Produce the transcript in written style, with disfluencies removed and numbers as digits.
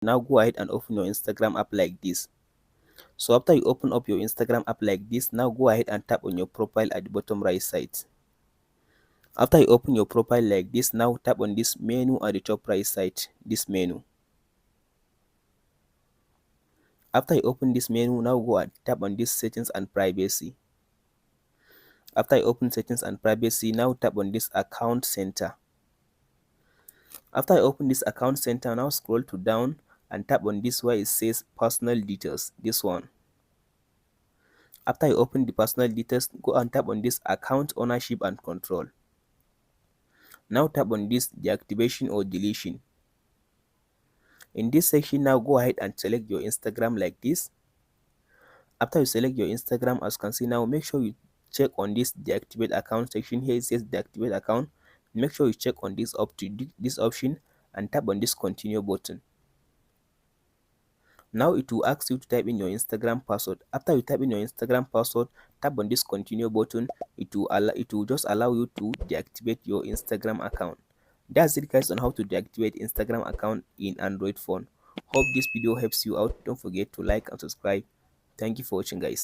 Now go ahead and open your Instagram app like this. So after you open up your Instagram app like this, now go ahead and tap on your profile at the bottom right side. After you open your profile like this, now tap on this menu at the top right side, this menu. After you open this menu, now go and tap on this settings and privacy. After you open settings and privacy, now tap on this account center. After you open this account center, now scroll to down and tap on this where it says personal details, this one. After you open the personal details, go and tap on this account ownership and control. Now tap on this deactivation or deletion. In this section, now go ahead and select your Instagram like this. After you select your Instagram, as you can see now, make sure you check on this deactivate account section. Here it says deactivate account. Make sure you check on this this option and tap on this continue button. Now it will ask you to type in your Instagram password. After you type in your Instagram password, tap on this continue button. It will just allow you to deactivate your Instagram account. That's it guys on how to deactivate Instagram account in Android phone. Hope this video helps you out. Don't forget to like and subscribe. Thank you for watching guys.